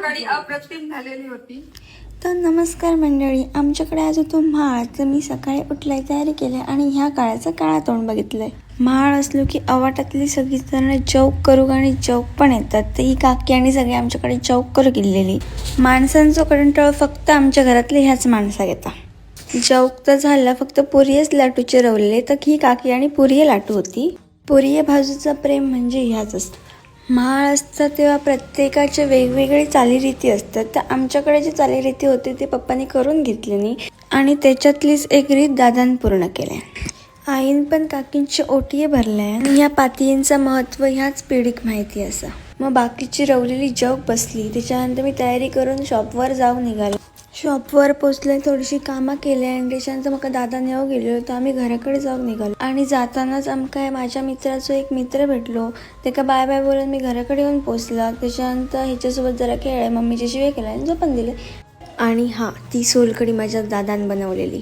सकाळी अप्रतिम झालेली होती. तर नमस्कार मंडळी, आमच्याकडे आज होतो म्हाळ. तर मी सकाळी उठलाय, तयारी केली आणि ह्या काळाचं काळा तोंड बघितलंय. म्हाळ असलो की अवाटातली सगळी जण चौक करू आणि चौक पण येतात. तर ही काकी आणि सगळे आमच्याकडे चौक करू गेलेली. माणसांचं कंटाळ फक्त आमच्या घरातले ह्याच माणसा घेता. चौक तर झाला, फक्त पुरीच लाटूचे रवलेले. तर ही काकी आणि पुरी लाटू होती. पुरी भाजूचं प्रेम म्हणजे ह्याच असतं. म्हाळ असतात तेव्हा प्रत्येकाचे वेगवेगळे चालीरीती असतात. तर आमच्याकडे जी चालीरीती होती ती पप्पांनी करून घेतली नाही आणि त्याच्यातलीच एक रीत दादान पूर्ण केल्या. आईन पण काकींची ओटी भरल्या आणि ह्या पातीयांचं महत्त्व ह्याच पिढीक माहिती असं. मग बाकीची रवलेली जग बसली. त्याच्यानंतर मी तयारी करून शॉपवर जाऊन निघाले. शॉपवर पोचले, थोडीशी कामं केली आणि त्याच्यानंतर मग दादा नेऊ गेलो. तर आम्ही घराकडे जाऊन निघालो आणि जातानाच आमका माझ्या मित्राचा एक मित्र भेटलो. त्याका बाय बाय बोलून मी घराकडे येऊन पोचला. त्याच्यानंतर ह्याच्यासोबत जरा खेळले, मम्मीची शिवे केला आणि झोपून दिले. आणि ती सोलकढी माझ्या दादान बनवलेली.